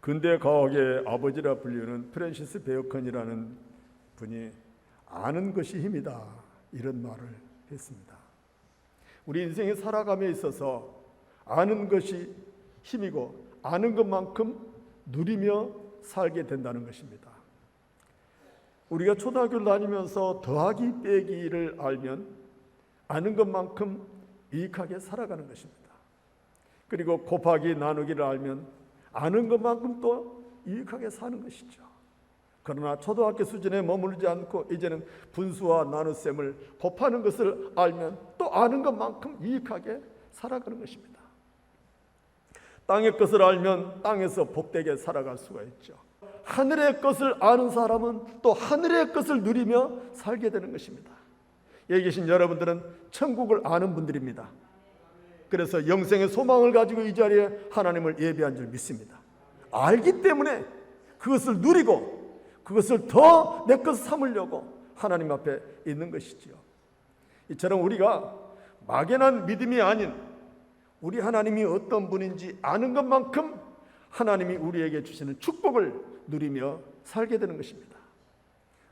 근대 과학의 아버지라 불리는 프랜시스 베이컨이라는 분이 아는 것이 힘이다, 이런 말을 했습니다. 우리 인생의 살아감에 있어서 아는 것이 힘이고 아는 것만큼 누리며 살게 된다는 것입니다. 우리가 초등학교를 다니면서 더하기 빼기를 알면 아는 것만큼 유익하게 살아가는 것입니다. 그리고 곱하기 나누기를 알면 아는 것만큼 또 유익하게 사는 것이죠. 그러나 초등학교 수준에 머무르지 않고 이제는 분수와 나눗셈을 곱하는 것을 알면 또 아는 것만큼 유익하게 살아가는 것입니다. 땅의 것을 알면 땅에서 복되게 살아갈 수가 있죠. 하늘의 것을 아는 사람은 또 하늘의 것을 누리며 살게 되는 것입니다. 여기 계신 여러분들은 천국을 아는 분들입니다. 그래서 영생의 소망을 가지고 이 자리에 하나님을 예배한 줄 믿습니다. 알기 때문에 그것을 누리고 그것을 더 내 것 삼으려고 하나님 앞에 있는 것이지요. 이처럼 우리가 막연한 믿음이 아닌 우리 하나님이 어떤 분인지 아는 것만큼 하나님이 우리에게 주시는 축복을 누리며 살게 되는 것입니다.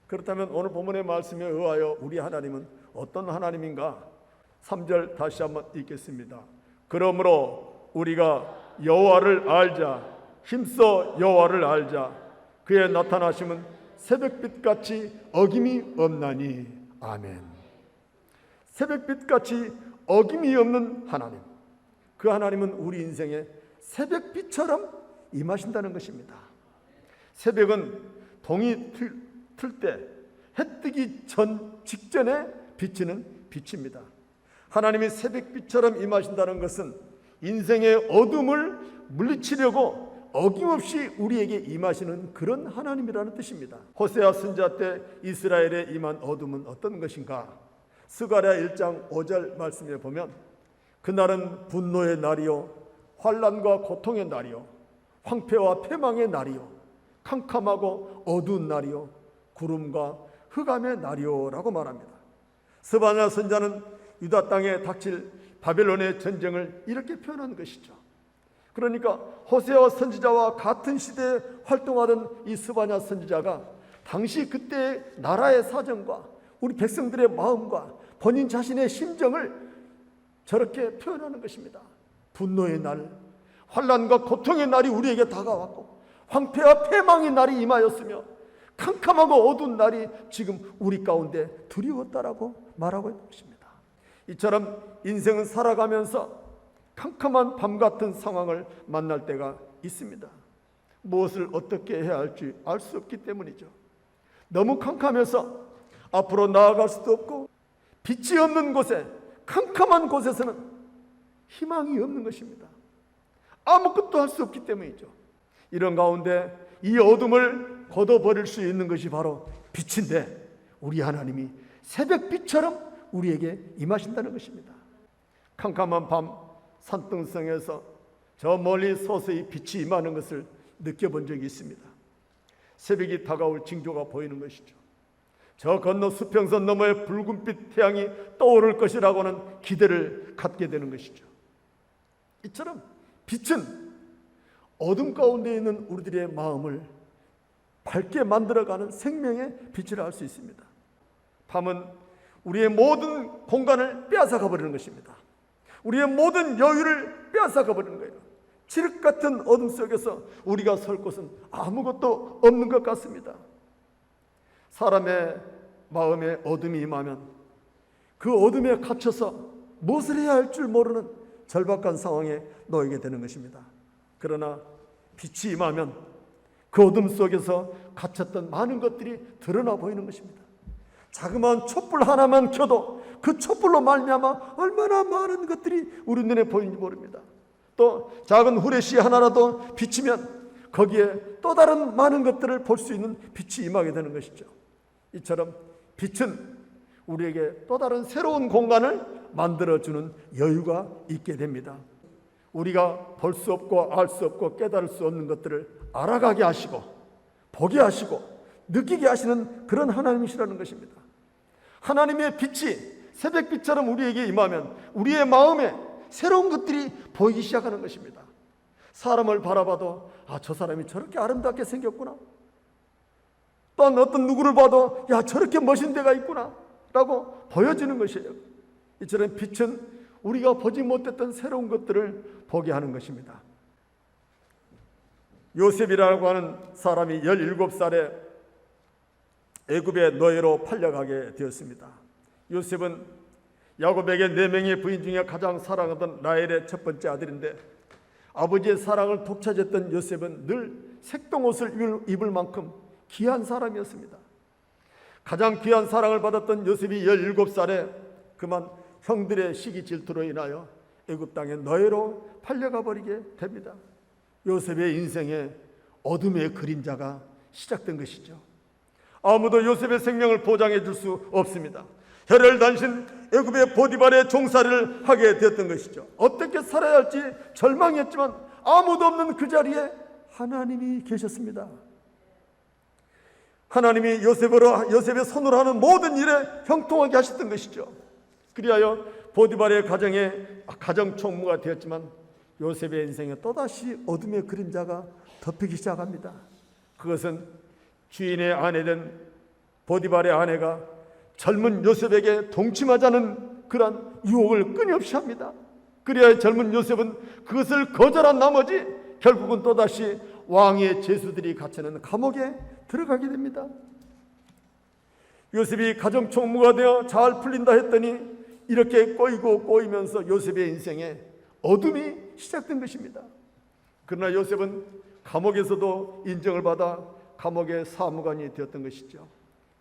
그렇다면 오늘 본문의 말씀에 의하여 우리 하나님은 어떤 하나님인가? 3절 다시 한번 읽겠습니다. 그러므로 우리가 여호와를 알자, 힘써 여호와를 알자. 그의 나타나심은 새벽빛같이 어김이 없나니. 아멘. 새벽빛같이 어김이 없는 하나님, 그 하나님은 우리 인생에 새벽빛처럼 임하신다는 것입니다. 새벽은 동이 틀 때 해 뜨기 직전에 비치는 빛입니다. 하나님이 새벽빛처럼 임하신다는 것은 인생의 어둠을 물리치려고 어김없이 우리에게 임하시는 그런 하나님이라는 뜻입니다. 호세아 선지자 때 이스라엘에 임한 어둠은 어떤 것인가? 스가랴 1장 5절 말씀에 보면 그날은 분노의 날이요 환난과 고통의 날이요 황폐와 패망의 날이요 캄캄하고 어두운 날이요 구름과 흑암의 날이요 라고 말합니다. 스바냐 선지자는 유다 땅에 닥칠 바벨론의 전쟁을 이렇게 표현한 것이죠. 그러니까 호세아 선지자와 같은 시대에 활동하던 이 스바냐 선지자가 당시 그때의 나라의 사정과 우리 백성들의 마음과 본인 자신의 심정을 저렇게 표현하는 것입니다. 분노의 날, 환난과 고통의 날이 우리에게 다가왔고 황폐와 패망의 날이 임하였으며 캄캄하고 어두운 날이 지금 우리 가운데 두려웠다라고 말하고 있는 것입니다. 이처럼 인생은 살아가면서 캄캄한 밤 같은 상황을 만날 때가 있습니다. 무엇을 어떻게 해야 할지 알 수 없기 때문이죠. 너무 캄캄해서 앞으로 나아갈 수도 없고 빛이 없는 곳에, 캄캄한 곳에서는 희망이 없는 것입니다. 아무것도 할 수 없기 때문이죠. 이런 가운데 이 어둠을 걷어버릴 수 있는 것이 바로 빛인데 우리 하나님이 새벽빛처럼 우리에게 임하신다는 것입니다. 캄캄한 밤 산등성에서 저 멀리 서서히 빛이 임하는 것을 느껴본 적이 있습니다. 새벽이 다가올 징조가 보이는 것이죠. 저 건너 수평선 너머에 붉은빛 태양이 떠오를 것이라고는 기대를 갖게 되는 것이죠. 이처럼 빛은 어둠 가운데 있는 우리들의 마음을 밝게 만들어가는 생명의 빛이라 할 수 있습니다. 밤은 우리의 모든 공간을 빼앗아가 버리는 것입니다. 우리의 모든 여유를 빼앗아가 버리는 거예요. 칠흑 같은 어둠 속에서 우리가 설 곳은 아무것도 없는 것 같습니다. 사람의 마음에 어둠이 임하면 그 어둠에 갇혀서 무엇을 해야 할 줄 모르는 절박한 상황에 놓이게 되는 것입니다. 그러나 빛이 임하면 그 어둠 속에서 갇혔던 많은 것들이 드러나 보이는 것입니다. 자그마한 촛불 하나만 켜도 그 촛불로 말미암아 얼마나 많은 것들이 우리 눈에 보이는지 모릅니다. 또 작은 후레쉬 하나라도 비치면 거기에 또 다른 많은 것들을 볼 수 있는 빛이 임하게 되는 것이죠. 이처럼 빛은 우리에게 또 다른 새로운 공간을 만들어주는 여유가 있게 됩니다. 우리가 볼 수 없고 알 수 없고 깨달을 수 없는 것들을 알아가게 하시고 보게 하시고 느끼게 하시는 그런 하나님이시라는 것입니다. 하나님의 빛이 새벽빛처럼 우리에게 임하면 우리의 마음에 새로운 것들이 보이기 시작하는 것입니다. 사람을 바라봐도 저 사람이 저렇게 아름답게 생겼구나. 또한 어떤 누구를 봐도 저렇게 멋진 데가 있구나 라고 보여지는 것이에요. 이처럼 빛은 우리가 보지 못했던 새로운 것들을 보게 하는 것입니다. 요셉이라고 하는 사람이 17살에 애굽의 노예로 팔려가게 되었습니다. 요셉은 야곱에게 4명의 부인 중에 가장 사랑하던 라헬의 첫 번째 아들인데, 아버지의 사랑을 독차지했던 요셉은 늘 색동옷을 입을 만큼 귀한 사람이었습니다. 가장 귀한 사랑을 받았던 요셉이 17살에 그만 형들의 시기 질투로 인하여 애굽 땅에 노예로 팔려가 버리게 됩니다. 요셉의 인생에 어둠의 그림자가 시작된 것이죠. 아무도 요셉의 생명을 보장해 줄 수 없습니다. 혈혈단신 애굽의 보디발의 종살이를 하게 되었던 것이죠. 어떻게 살아야 할지 절망했지만 아무도 없는 그 자리에 하나님이 계셨습니다. 하나님이 요셉의 손으로 하는 모든 일에 형통하게 하셨던 것이죠. 그리하여 보디발의 가정 총무가 되었지만 요셉의 인생에 또다시 어둠의 그림자가 덮이기 시작합니다. 그것은 주인의 아내된 보디발의 아내가 젊은 요셉에게 동침하자는 그러한 유혹을 끊임없이 합니다. 그리하여 젊은 요셉은 그것을 거절한 나머지 결국은 또다시 왕의 제수들이 갇혀있는 감옥에 들어가게 됩니다. 요셉이 가정총무가 되어 잘 풀린다 했더니 이렇게 꼬이면서 요셉의 인생에 어둠이 시작된 것입니다. 그러나 요셉은 감옥에서도 인정을 받아 감옥의 사무관이 되었던 것이죠.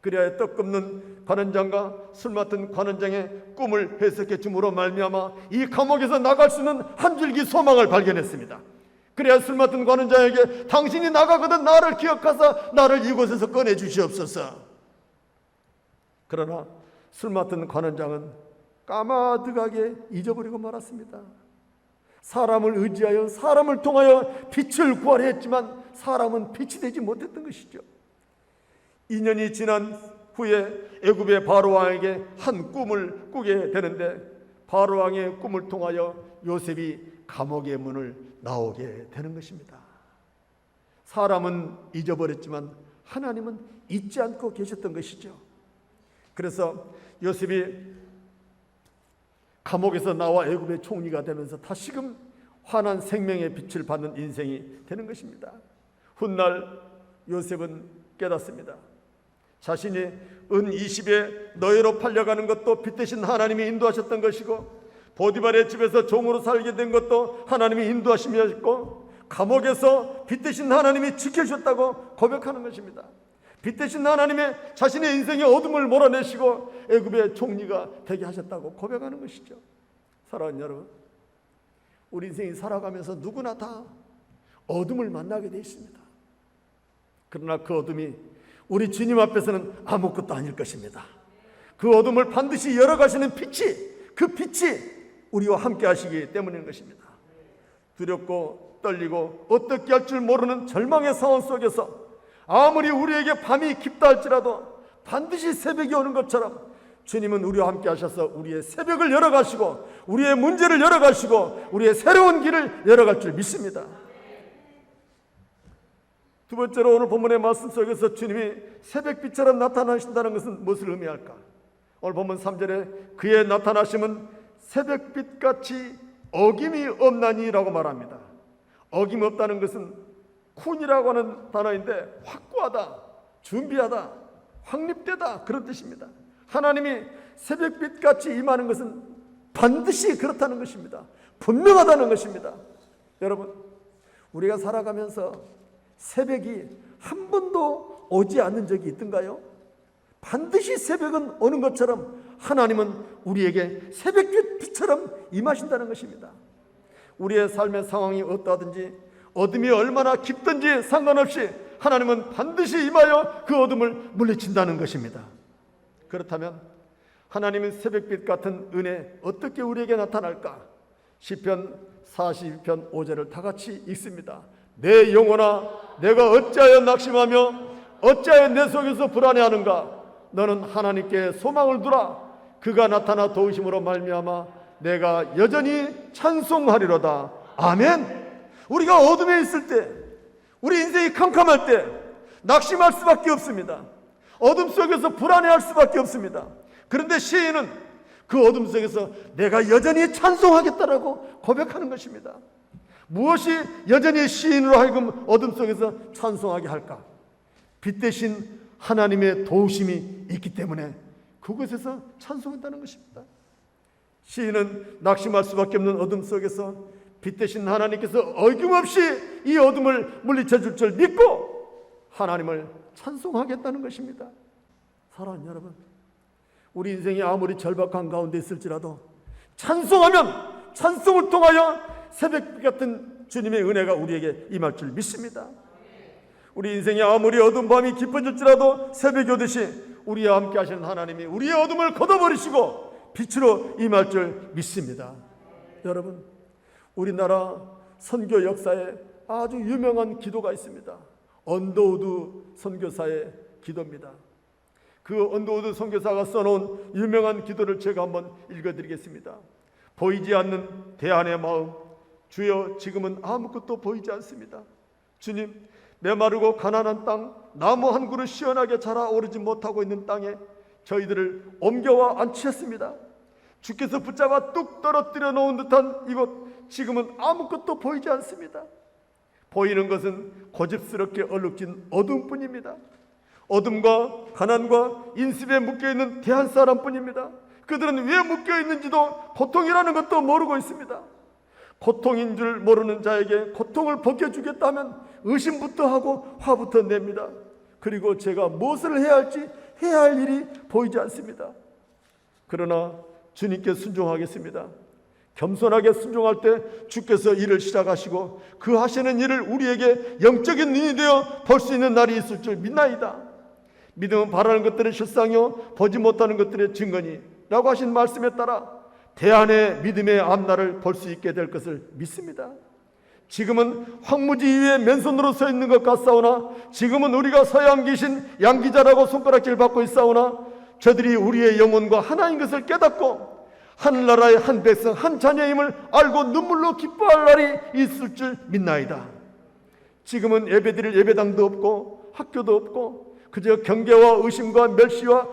그래야 떡 굽는 관원장과 술 맡은 관원장의 꿈을 해석해 줌으로 말미암아 이 감옥에서 나갈 수 있는 한 줄기 소망을 발견했습니다. 그래야 술 맡은 관원장에게 당신이 나가거든 나를 기억하사 나를 이곳에서 꺼내 주시옵소서. 그러나 술 맡은 관원장은 까마득하게 잊어버리고 말았습니다. 사람을 의지하여 사람을 통하여 빛을 구하려 했지만 사람은 빛이 되지 못했던 것이죠. 2년이 지난 후에 애굽의 바로왕에게 한 꿈을 꾸게 되는데 바로왕의 꿈을 통하여 요셉이 감옥의 문을 나오게 되는 것입니다. 사람은 잊어버렸지만 하나님은 잊지 않고 계셨던 것이죠. 그래서 요셉이 감옥에서 나와 애굽의 총리가 되면서 다시금 환한 생명의 빛을 받는 인생이 되는 것입니다. 훗날 요셉은 깨닫습니다. 자신이 은 20에 노예로 팔려가는 것도 빛 대신 하나님이 인도하셨던 것이고 보디발의 집에서 종으로 살게 된 것도 하나님이 인도하심이었고 감옥에서 빛 대신 하나님이 지켜주셨다고 고백하는 것입니다. 빛 대신 하나님의 자신의 인생의 어둠을 몰아내시고 애굽의 총리가 되게 하셨다고 고백하는 것이죠. 사랑하는 여러분, 우리 인생이 살아가면서 누구나 다 어둠을 만나게 되어 있습니다. 그러나 그 어둠이 우리 주님 앞에서는 아무것도 아닐 것입니다. 그 어둠을 반드시 열어가시는 빛이, 그 빛이 우리와 함께 하시기 때문인 것입니다. 두렵고 떨리고 어떻게 할 줄 모르는 절망의 상황 속에서 아무리 우리에게 밤이 깊다 할지라도 반드시 새벽이 오는 것처럼 주님은 우리와 함께 하셔서 우리의 새벽을 열어가시고 우리의 문제를 열어가시고 우리의 새로운 길을 열어갈 줄 믿습니다. 두 번째로 오늘 본문의 말씀 속에서 주님이 새벽빛처럼 나타나신다는 것은 무엇을 의미할까? 오늘 본문 3절에 그의 나타나심은 새벽빛같이 어김이 없나니라고 말합니다. 어김 없다는 것은 쿤이라고 하는 단어인데 확고하다, 준비하다, 확립되다 그런 뜻입니다. 하나님이 새벽빛같이 임하는 것은 반드시 그렇다는 것입니다. 분명하다는 것입니다. 여러분, 우리가 살아가면서 새벽이 한 번도 오지 않는 적이 있던가요? 반드시 새벽은 오는 것처럼 하나님은 우리에게 새벽빛처럼 임하신다는 것입니다. 우리의 삶의 상황이 어떠하든지 어둠이 얼마나 깊든지 상관없이 하나님은 반드시 임하여 그 어둠을 물리친다는 것입니다. 그렇다면 하나님의 새벽빛 같은 은혜 어떻게 우리에게 나타날까? 시편 42편 5절을 다 같이 읽습니다. 내 영혼아 내가 어찌하여 낙심하며 어찌하여 내 속에서 불안해하는가? 너는 하나님께 소망을 두라. 그가 나타나 도우심으로 말미암아 내가 여전히 찬송하리로다. 아멘. 우리가 어둠에 있을 때, 우리 인생이 캄캄할 때 낙심할 수밖에 없습니다. 어둠 속에서 불안해할 수밖에 없습니다. 그런데 시인은 그 어둠 속에서 내가 여전히 찬송하겠다라고 고백하는 것입니다. 무엇이 여전히 시인으로 하여금 어둠 속에서 찬송하게 할까? 빛 대신 하나님의 도우심이 있기 때문에 그곳에서 찬송한다는 것입니다. 시인은 낙심할 수밖에 없는 어둠 속에서 빛 대신 하나님께서 어김없이 이 어둠을 물리쳐 줄 줄 믿고 하나님을 찬송하겠다는 것입니다. 사랑하는 여러분, 우리 인생이 아무리 절박한 가운데 있을지라도 찬송하면 찬송을 통하여 새벽 같은 주님의 은혜가 우리에게 임할 줄 믿습니다. 우리 인생이 아무리 어두운 밤이 깊어질지라도 새벽이 오듯이 우리와 함께 하시는 하나님이 우리의 어둠을 걷어버리시고 빛으로 임할 줄 믿습니다. 여러분, 우리나라 선교 역사에 아주 유명한 기도가 있습니다. 언더우드 선교사의 기도입니다. 그 언더우드 선교사가 써놓은 유명한 기도를 제가 한번 읽어드리겠습니다. 보이지 않는 대안의 마음, 주여 지금은 아무것도 보이지 않습니다. 주님, 메마르고 가난한 땅, 나무 한 그루 시원하게 자라오르지 못하고 있는 땅에 저희들을 옮겨와 안치셨습니다. 주께서 붙잡아 뚝 떨어뜨려 놓은 듯한 이곳, 지금은 아무것도 보이지 않습니다. 보이는 것은 고집스럽게 얼룩진 어둠뿐입니다. 어둠과 가난과 인습에 묶여있는 대한 사람뿐입니다. 그들은 왜 묶여있는지도 고통이라는 것도 모르고 있습니다. 고통인 줄 모르는 자에게 고통을 벗겨주겠다 하면 의심부터 하고 화부터 냅니다. 그리고 제가 무엇을 해야 할지 해야 할 일이 보이지 않습니다. 그러나 주님께 순종하겠습니다. 겸손하게 순종할 때 주께서 일을 시작하시고 그 하시는 일을 우리에게 영적인 눈이 되어 볼 수 있는 날이 있을 줄 믿나이다. 믿음은 바라는 것들의 실상이요 보지 못하는 것들의 증거니 라고 하신 말씀에 따라 대안의 믿음의 앞날을 볼 수 있게 될 것을 믿습니다. 지금은 황무지 위에 맨손으로 서 있는 것 같사오나 지금은 우리가 서양 귀신 양기자라고 손가락질 받고 있사오나 저들이 우리의 영혼과 하나인 것을 깨닫고 하늘나라의 한 백성 한 자녀임을 알고 눈물로 기뻐할 날이 있을 줄 믿나이다. 지금은 예배드릴 예배당도 없고 학교도 없고 그저 경계와 의심과 멸시와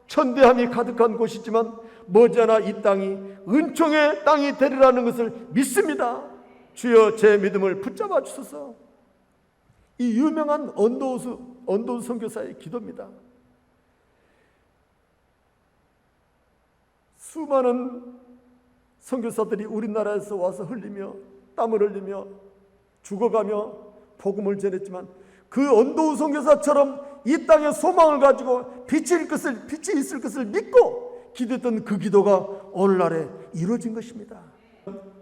천대함이 가득한 곳이지만 머지않아 이 땅이 은총의 땅이 되리라는 것을 믿습니다. 주여 제 믿음을 붙잡아 주소서. 이 유명한 언더우드 선교사의 기도입니다. 수많은 선교사들이 우리나라에서 와서 흘리며 땀을 흘리며 죽어가며 복음을 전했지만 그 언더우드 선교사처럼 이 땅에 소망을 가지고 빛이 있을 것을 믿고 기도했던 그 기도가 오늘날에 이루어진 것입니다.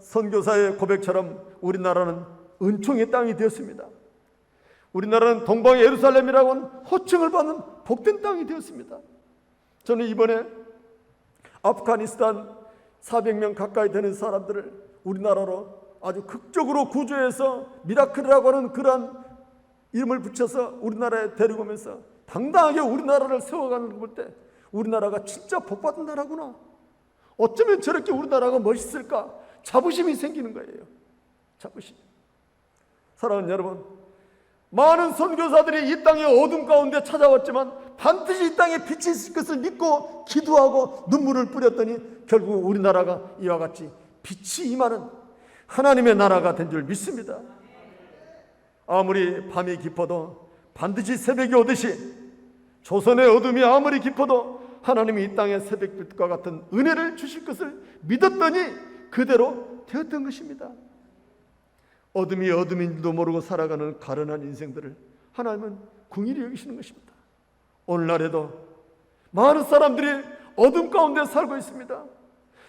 선교사의 고백처럼 우리나라는 은총의 땅이 되었습니다. 우리나라는 동방의 예루살렘이라고 하는 호칭을 받는 복된 땅이 되었습니다. 저는 이번에 아프가니스탄 400명 가까이 되는 사람들을 우리나라로 아주 극적으로 구조해서 미라클이라고 하는 그러한 이름을 붙여서 우리나라에 데리고 오면서 당당하게 우리나라를 세워가는 걸 볼 때 우리나라가 진짜 복받은 나라구나. 어쩌면 저렇게 우리나라가 멋있을까? 자부심이 생기는 거예요. 자부심. 사랑하는 여러분, 많은 선교사들이 이 땅의 어둠 가운데 찾아왔지만 반드시 이 땅에 빛이 있을 것을 믿고 기도하고 눈물을 뿌렸더니 결국 우리나라가 이와 같이 빛이 임하는 하나님의 나라가 된 줄 믿습니다. 아무리 밤이 깊어도 반드시 새벽이 오듯이 조선의 어둠이 아무리 깊어도 하나님이 이 땅에 새벽빛과 같은 은혜를 주실 것을 믿었더니 그대로 되었던 것입니다. 어둠이 어둠인 줄도 모르고 살아가는 가련한 인생들을 하나님은 긍휼히 여기시는 것입니다. 오늘날에도 많은 사람들이 어둠 가운데 살고 있습니다.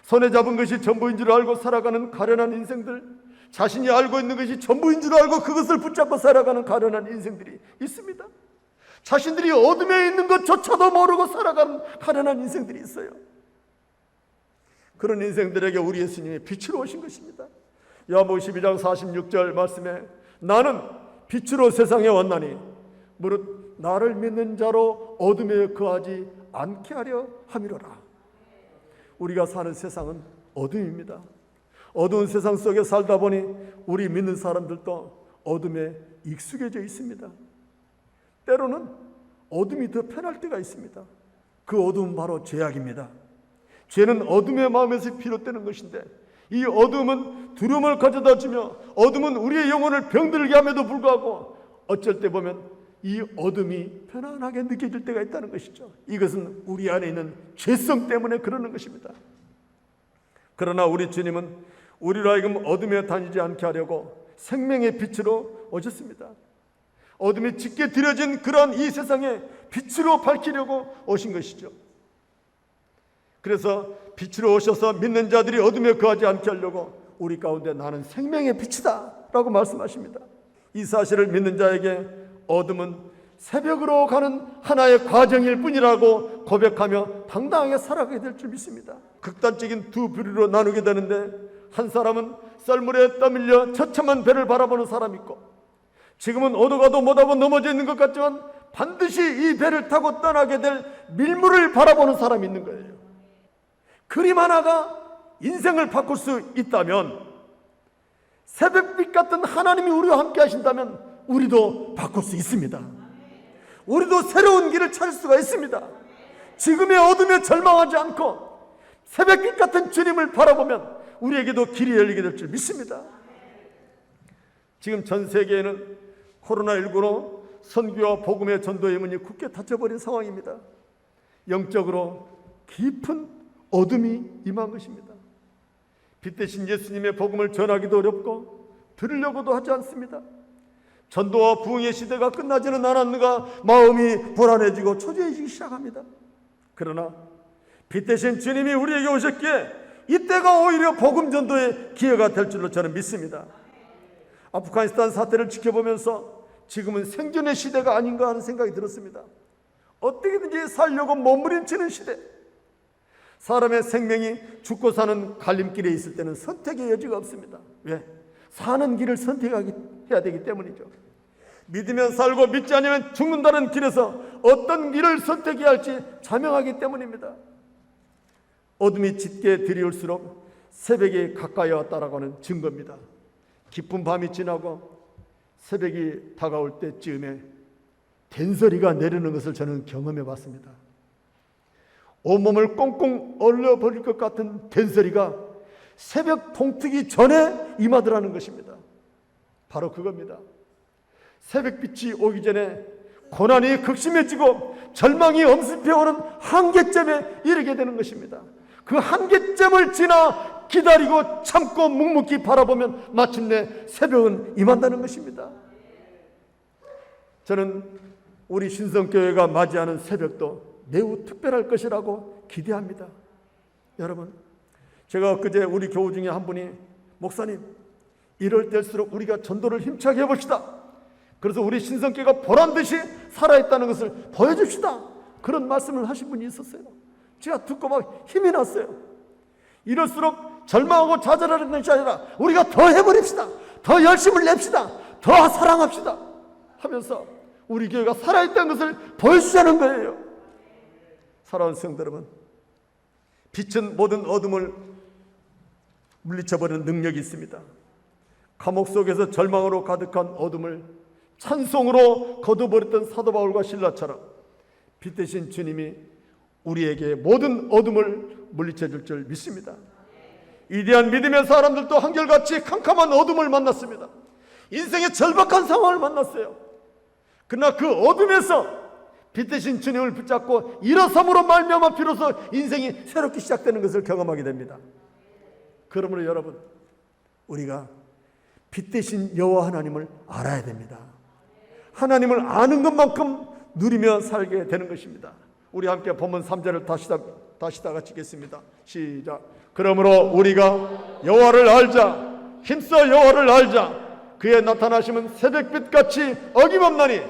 손에 잡은 것이 전부인 줄 알고 살아가는 가련한 인생들, 자신이 알고 있는 것이 전부인 줄 알고 그것을 붙잡고 살아가는 가련한 인생들이 있습니다. 자신들이 어둠에 있는 것조차도 모르고 살아가는 가련한 인생들이 있어요. 그런 인생들에게 우리 예수님이 빛으로 오신 것입니다. 요한복음 12장 46절 말씀에 나는 빛으로 세상에 왔나니 무릇 나를 믿는 자로 어둠에 거하지 않게 하려 함이로라. 우리가 사는 세상은 어둠입니다. 어두운 세상 속에 살다 보니 우리 믿는 사람들도 어둠에 익숙해져 있습니다. 때로는 어둠이 더 편할 때가 있습니다. 그 어둠은 바로 죄악입니다. 죄는 어둠의 마음에서 비롯되는 것인데, 이 어둠은 두려움을 가져다 주며 어둠은 우리의 영혼을 병들게 함에도 불구하고 어쩔 때 보면 이 어둠이 편안하게 느껴질 때가 있다는 것이죠. 이것은 우리 안에 있는 죄성 때문에 그러는 것입니다. 그러나 우리 주님은 우리로 하여금 어둠에 다니지 않게 하려고 생명의 빛으로 오셨습니다. 어둠이 짙게 들여진 그러한 이 세상에 빛으로 밝히려고 오신 것이죠. 그래서 빛으로 오셔서 믿는 자들이 어둠에 거하지 않게 하려고 우리 가운데 나는 생명의 빛이다 라고 말씀하십니다. 이 사실을 믿는 자에게 어둠은 새벽으로 가는 하나의 과정일 뿐이라고 고백하며 당당하게 살아가게 될 줄 믿습니다. 극단적인 두 부류로 나누게 되는데, 한 사람은 썰물에 떠밀려 처참한 배를 바라보는 사람이 있고, 지금은 어디 가도 못하고 넘어져 있는 것 같지만 반드시 이 배를 타고 떠나게 될 밀물을 바라보는 사람이 있는 거예요. 그림 하나가 인생을 바꿀 수 있다면, 새벽빛 같은 하나님이 우리와 함께 하신다면 우리도 바꿀 수 있습니다. 우리도 새로운 길을 찾을 수가 있습니다. 지금의 어둠에 절망하지 않고 새벽빛 같은 주님을 바라보면 우리에게도 길이 열리게 될 줄 믿습니다. 지금 전 세계에는 코로나19로 선교와 복음의 전도의 문이 굳게 닫혀버린 상황입니다. 영적으로 깊은 어둠이 임한 것입니다. 빛 대신 예수님의 복음을 전하기도 어렵고 들으려고도 하지 않습니다. 전도와 부흥의 시대가 끝나지는 않았는가 마음이 불안해지고 초조해지기 시작합니다. 그러나 빛 대신 주님이 우리에게 오셨기에 이때가 오히려 복음 전도의 기회가 될 줄로 저는 믿습니다. 아프가니스탄 사태를 지켜보면서 지금은 생존의 시대가 아닌가 하는 생각이 들었습니다. 어떻게든지 살려고 몸부림치는 시대. 사람의 생명이 죽고 사는 갈림길에 있을 때는 선택의 여지가 없습니다. 왜? 사는 길을 선택해야 되기 때문이죠. 믿으면 살고 믿지 않으면 죽는다는 길에서 어떤 길을 선택해야 할지 자명하기 때문입니다. 어둠이 짙게 드리울수록 새벽이 가까이 왔다라고 하는 증거입니다. 깊은 밤이 지나고 새벽이 다가올 때쯤에 된소리가 내리는 것을 저는 경험해 봤습니다. 온몸을 꽁꽁 얼려버릴 것 같은 된소리가 새벽 동트기 전에 임하더라는 것입니다. 바로 그겁니다. 새벽빛이 오기 전에 고난이 극심해지고 절망이 엄습해오는 한계점에 이르게 되는 것입니다. 그 한계점을 지나 기다리고 참고 묵묵히 바라보면 마침내 새벽은 임한다는 것입니다. 저는 우리 신성교회가 맞이하는 새벽도 매우 특별할 것이라고 기대합니다. 여러분, 제가 엊그제 우리 교우 중에 한 분이 목사님, 이럴 때일수록 우리가 전도를 힘차게 해봅시다. 그래서 우리 신성교회가 보란듯이 살아있다는 것을 보여줍시다. 그런 말씀을 하신 분이 있었어요. 제가 듣고 막 힘이 났어요. 이럴수록 절망하고 좌절하는 것이 아니라 우리가 더 해버립시다. 더 열심을 냅시다. 더 사랑합시다 하면서 우리 교회가 살아있다는 것을 보여주자는 거예요. 사랑하는 성도 여러분, 빛은 모든 어둠을 물리쳐버리는 능력이 있습니다. 감옥 속에서 절망으로 가득한 어둠을 찬송으로 거둬버렸던 사도 바울과 실라처럼 빛 대신 주님이 우리에게 모든 어둠을 물리쳐줄 줄 믿습니다. 위대한 믿음의 사람들도 한결같이 캄캄한 어둠을 만났습니다. 인생의 절박한 상황을 만났어요. 그러나 그 어둠에서 빛 대신 주님을 붙잡고 일어섬으로 말미암아 비로소 인생이 새롭게 시작되는 것을 경험하게 됩니다. 그러므로 여러분, 우리가 빛 대신 여호와 하나님을 알아야 됩니다. 하나님을 아는 것만큼 누리며 살게 되는 것입니다. 우리 함께 본문 3절을 다시 다 같이 읽겠습니다. 시작. 그러므로 우리가 여호와를 알자, 힘써 여호와를 알자. 그의 나타나심은 새벽빛같이 어김없나니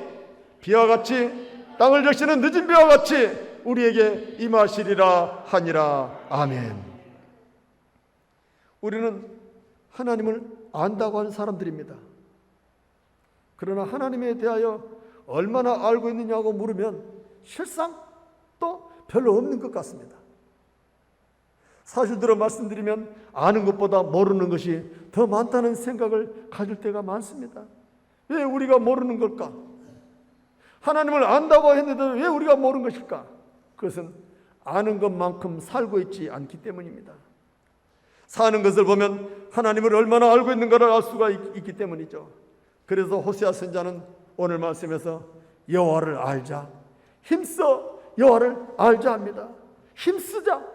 비와 같이 땅을 적시는 늦은 비와 같이 우리에게 임하시리라 하니라. 아멘. 우리는 하나님을 안다고 하는 사람들입니다. 그러나 하나님에 대하여 얼마나 알고 있느냐고 물으면 실상 또 별로 없는 것 같습니다. 사실대로 말씀드리면 아는 것보다 모르는 것이 더 많다는 생각을 가질 때가 많습니다. 왜 우리가 모르는 걸까? 하나님을 안다고 했는데 왜 우리가 모르는 것일까? 그것은 아는 것만큼 살고 있지 않기 때문입니다. 사는 것을 보면 하나님을 얼마나 알고 있는가를 알 수가 있기 때문이죠. 그래서 호세아 선지자는 오늘 말씀에서 여호와를 알자, 힘써 여호와를 알자 합니다. 힘써서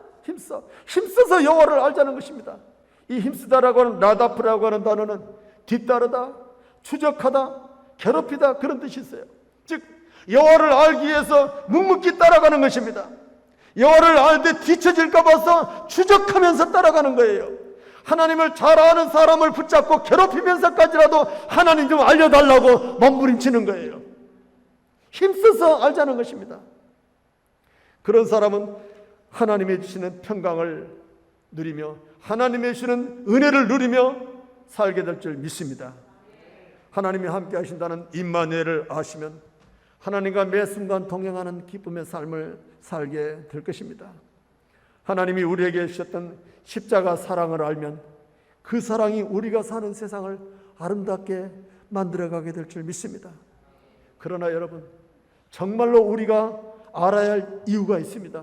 여호와를 알자는 것입니다. 이 힘쓰다라고 하는 라다프라고 하는 단어는 뒤따르다, 추적하다, 괴롭히다 그런 뜻이 있어요. 즉 여호와를 알기 위해서 묵묵히 따라가는 것입니다. 여호와를 알 때 뒤처질까 봐서 추적하면서 따라가는 거예요. 하나님을 잘 아는 사람을 붙잡고 괴롭히면서까지라도 하나님 좀 알려달라고 몸부림치는 거예요. 힘써서 알자는 것입니다. 그런 사람은 하나님이 주시는 평강을 누리며 하나님이 주시는 은혜를 누리며 살게 될 줄 믿습니다. 하나님이 함께 하신다는 임마누엘을 아시면 하나님과 매 순간 동행하는 기쁨의 삶을 살게 될 것입니다. 하나님이 우리에게 주셨던 십자가 사랑을 알면 그 사랑이 우리가 사는 세상을 아름답게 만들어가게 될 줄 믿습니다. 그러나 여러분, 정말로 우리가 알아야 할 이유가 있습니다.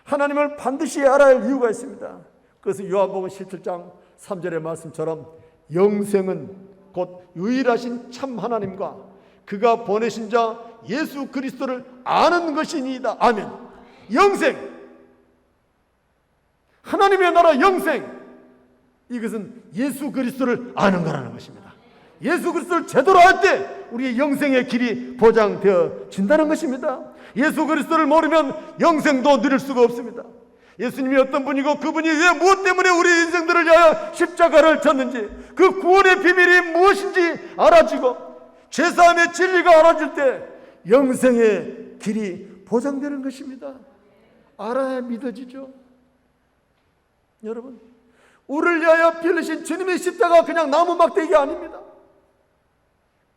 하나님을 반드시 알아야 할 이유가 있습니다. 그래서 요한복음 17장 3절의 말씀처럼 영생은 곧 유일하신 참 하나님과 그가 보내신 자 예수 그리스도를 아는 것이니이다. 아멘. 영생, 하나님의 나라 영생, 이것은 예수 그리스도를 아는 거라는 것입니다. 예수 그리스도를 제대로 알 때 우리의 영생의 길이 보장되어진다는 것입니다. 예수 그리스도를 모르면 영생도 누릴 수가 없습니다. 예수님이 어떤 분이고 그분이 왜 무엇 때문에 우리 인생들을 위하여 십자가를 졌는지, 그 구원의 비밀이 무엇인지 알아지고 죄사함의 진리가 알아질 때 영생의 길이 보장되는 것입니다. 알아야 믿어지죠. 여러분, 우리를 위하여 피 흘리신 주님의 십자가 그냥 나무 막대기 아닙니다.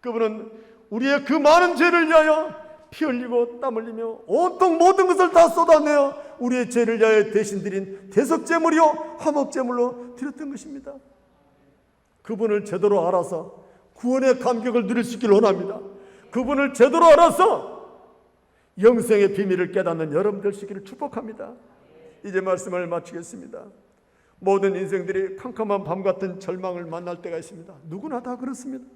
그분은 우리의 그 많은 죄를 위하여 피 흘리고 땀 흘리며 온통 모든 것을 다 쏟아내어 우리의 죄를 위하여 대신 드린 대속제물이요 화목제물로 드렸던 것입니다. 그분을 제대로 알아서 구원의 감격을 누릴 수 있기를 원합니다. 그분을 제대로 알아서 영생의 비밀을 깨닫는 여러분 될 수 있기를 축복합니다. 이제 말씀을 마치겠습니다. 모든 인생들이 캄캄한 밤 같은 절망을 만날 때가 있습니다. 누구나 다 그렇습니다.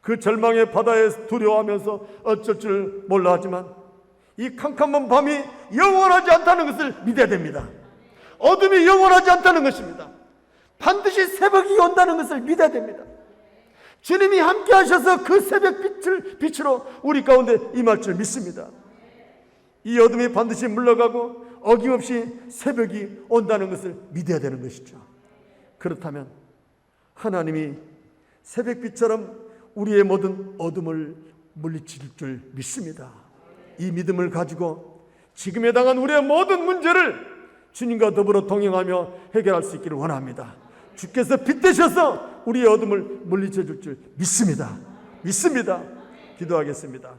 그 절망의 바다에 두려워하면서 어쩔 줄 몰라 하지만 이 캄캄한 밤이 영원하지 않다는 것을 믿어야 됩니다. 어둠이 영원하지 않다는 것입니다. 반드시 새벽이 온다는 것을 믿어야 됩니다. 주님이 함께 하셔서 그 새벽 빛으로 우리 가운데 임할 줄 믿습니다. 이 어둠이 반드시 물러가고 어김없이 새벽이 온다는 것을 믿어야 되는 것이죠. 그렇다면 하나님이 새벽빛처럼 우리의 모든 어둠을 물리칠 줄 믿습니다. 이 믿음을 가지고 지금에 당한 우리의 모든 문제를 주님과 더불어 동행하며 해결할 수 있기를 원합니다. 주께서 빛 되셔서 우리의 어둠을 물리쳐 줄 믿습니다. 기도하겠습니다.